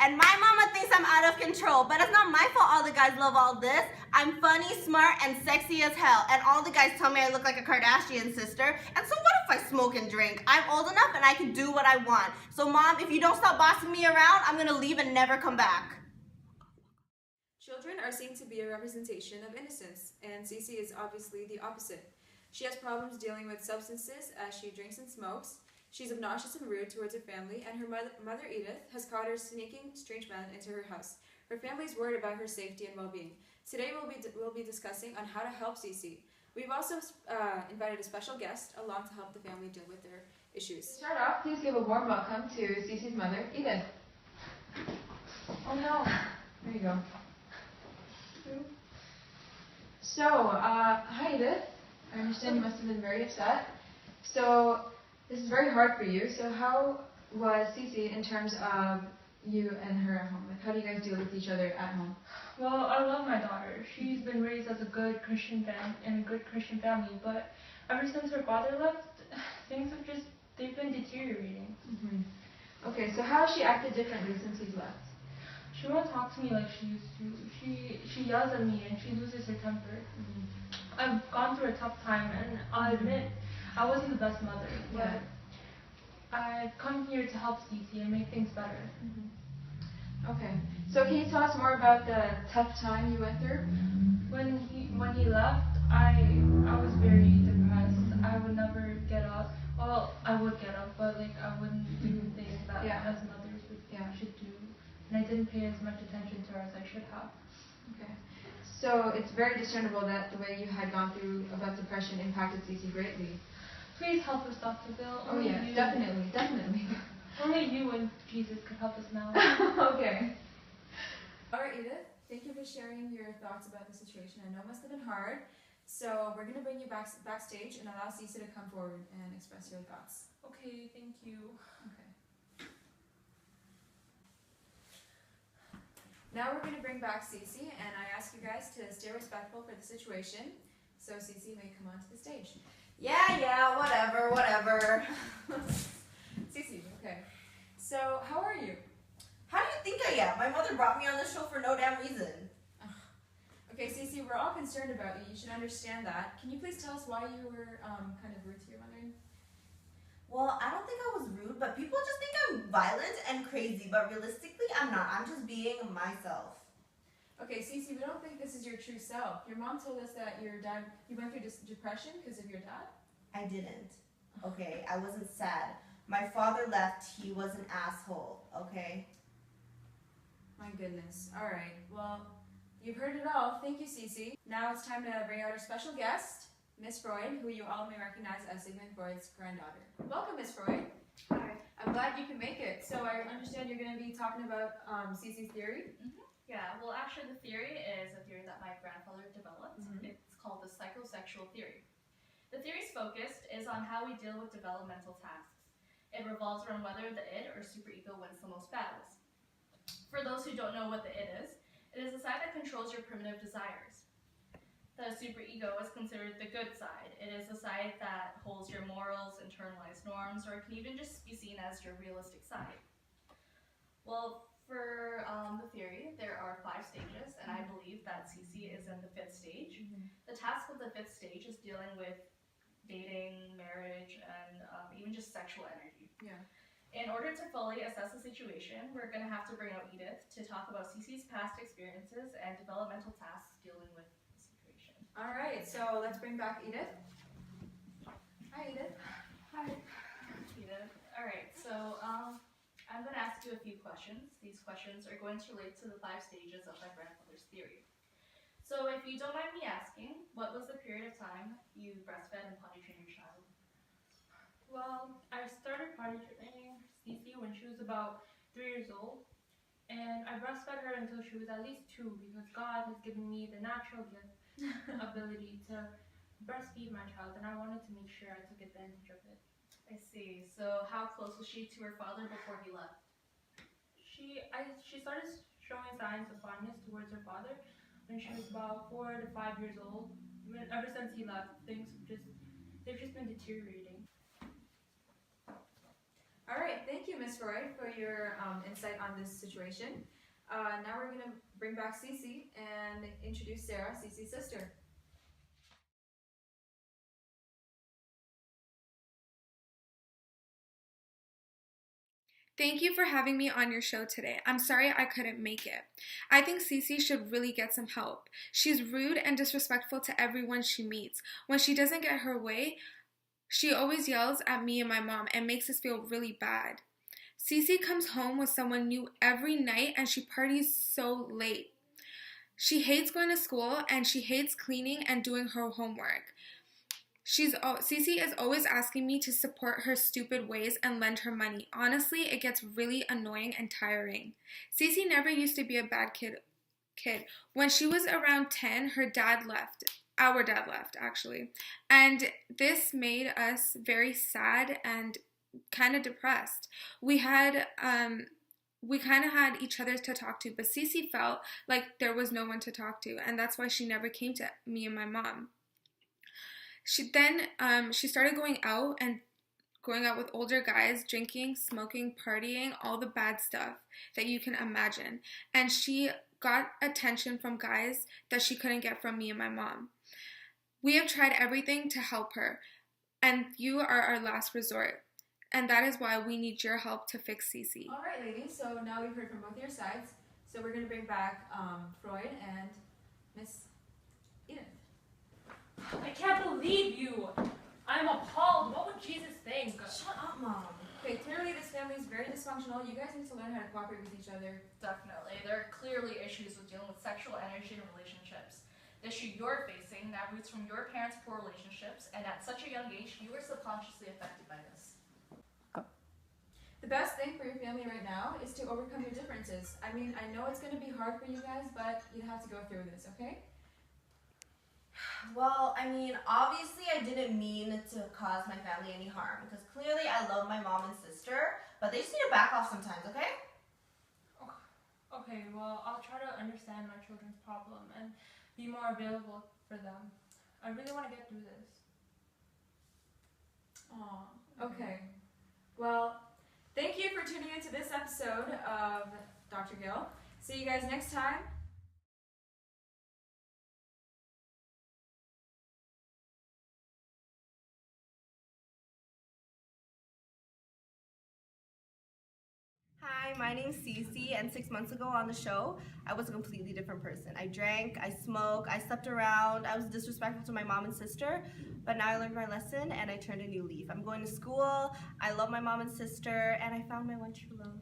And my mama thinks I'm out of control, but it's not my fault all the guys love all this. I'm funny, smart, and sexy as hell. And all the guys tell me I look like a Kardashian sister. And so what if I smoke and drink? I'm old enough and I can do what I want. So mom, if you don't stop bossing me around, I'm gonna leave and never come back. Children are seen to be a representation of innocence, and Cece is obviously the opposite. She has problems dealing with substances as she drinks and smokes. She's obnoxious and rude towards her family, and her mother Edith has caught her sneaking strange men into her house. Her family's worried about her safety and well-being. Today we'll be discussing on how to help Cece. We've also invited a special guest along to help the family deal with their issues. To start off, please give a warm welcome to Cece's mother, Edith. Oh no. There you go. So, hi Edith. I understand you must have been very upset. So, this is very hard for you. So, how was Cece in terms of you and her at home? Like, how do you guys deal with each other at home? Well, I love my daughter. She's been raised as a good Christian family, but ever since her father left, things have they've been deteriorating. Mm-hmm. Okay, so how has she acted differently since he's left? She won't talk to me like she used to. She yells at me and she loses her temper. Mm-hmm. I've gone through a tough time, and I'll admit I wasn't the best mother, but I've come here to help Cece and make things better. Mm-hmm. Okay, so can you tell us more about the tough time you went through? When he left, I was very depressed. I would never get up. Well, I would get up, but I wouldn't do things that as mothers should do. And I didn't pay as much attention to her as I should have. Okay. So it's very discernible that the way you had gone through about depression impacted Cece greatly. Please help us, Dr. Bill. Oh yes, definitely. Only you and Jesus could help us now. Okay. Alright, Edith, thank you for sharing your thoughts about the situation. I know it must have been hard. So we're going to bring you backstage and allow Cece to come forward and express your thoughts. Okay, thank you. Okay. Now we're going to bring back Cece, and I ask you guys to stay respectful for the situation, so Cece may come onto the stage. Yeah, whatever. Cece, okay. So, how are you? How do you think I am? My mother brought me on this show for no damn reason. Okay, Cece, we're all concerned about you. You should understand that. Can you please tell us why you were kind of rude to your mother? Well, I don't think I was rude, but people just think I'm violent and crazy, but realistically, I'm not. I'm just being myself. Okay, Cece, we don't think this is your true self. Your mom told us that you went through depression because of your dad? I didn't. Okay, I wasn't sad. My father left. He was an asshole, okay? My goodness. Alright, well, you've heard it all. Thank you, Cece. Now it's time to bring out our special guest, Miss Freud, who you all may recognize as Sigmund Freud's granddaughter. Welcome, Miss Freud. Hi. I'm glad you can make it. So I understand you're going to be talking about Cece's theory? Yeah, well actually the theory is a theory that my grandfather developed. Mm-hmm. It's called the Psychosexual Theory. The theory's focus is on how we deal with developmental tasks. It revolves around whether the id or superego wins the most battles. For those who don't know what the id is the side that controls your primitive desires. The superego is considered the good side. It is the side that holds your morals, internalized norms, or it can even just be seen as your realistic side. Well, for the theory, there are 5 stages, and I believe that Cece is in the 5th stage. The task of the 5th stage is dealing with dating, marriage, and even just sexual energy. Yeah. In order to fully assess the situation, we're going to have to bring out Edith to talk about Cece's past experiences and developmental tasks dealing with the situation. Alright, so let's bring back Edith. Hi, Edith. Hi, Edith. Alright, so I'm going to ask you a few questions. These questions are going to relate to the 5 stages of my grandfather's theory. So if you don't mind me asking, what was the period of time you breastfed and potty trained your child? Well, I started potty training Cece when she was about 3 years old, and I breastfed her until she was at least 2 because God has given me the natural gift ability to breastfeed my child, and I wanted to make sure I took advantage of it. I see. So how close was she to her father before he left? She started showing signs of fondness towards her father when she was about 4 to 5 years old. Ever since he left, they've just been deteriorating. All right, thank you, Miss Freud, for your insight on this situation. Now we're going to bring back Cece and introduce Sarah, Cece's sister. Thank you for having me on your show today. I'm sorry I couldn't make it. I think Cece should really get some help. She's rude and disrespectful to everyone she meets. When she doesn't get her way, she always yells at me and my mom and makes us feel really bad. Cece comes home with someone new every night and she parties so late. She hates going to school and she hates cleaning and doing her homework. Cece is always asking me to support her stupid ways and lend her money. Honestly, it gets really annoying and tiring. Cece never used to be a bad kid. When she was around 10, her dad left. Our dad left, actually. And this made us very sad and kind of depressed. We kind of had each other to talk to, but Cece felt like there was no one to talk to, and that's why she never came to me and my mom. She started going out with older guys, drinking, smoking, partying, all the bad stuff that you can imagine. And she got attention from guys that she couldn't get from me and my mom. We have tried everything to help her, and you are our last resort. And that is why we need your help to fix Cece. All right, ladies, so now we've heard from both your sides. So we're going to bring back Freud and Miss Edith. I can't believe you! I'm appalled. What would Jesus think? Shut up, Mom. Okay, clearly this family is very dysfunctional. You guys need to learn how to cooperate with each other. Definitely. There are clearly issues with dealing with sexual energy in relationships. The issue you're facing now roots from your parents' poor relationships, and at such a young age, you are subconsciously affected by this. The best thing for your family right now is to overcome your differences. I mean, I know it's going to be hard for you guys, but you have to go through this, okay? Well, I mean, obviously I didn't mean to cause my family any harm, because clearly I love my mom and sister, but they just need to back off sometimes, okay? Okay, well, I'll try to understand my children's problem and be more available for them. I really want to get through this. Aw, okay. Well, thank you for tuning into this episode of Dr. Gill. See you guys next time. Hi, my name's Cece, and 6 months ago on the show, I was a completely different person. I drank, I smoked, I slept around, I was disrespectful to my mom and sister, but now I learned my lesson and I turned a new leaf. I'm going to school, I love my mom and sister, and I found my one true love.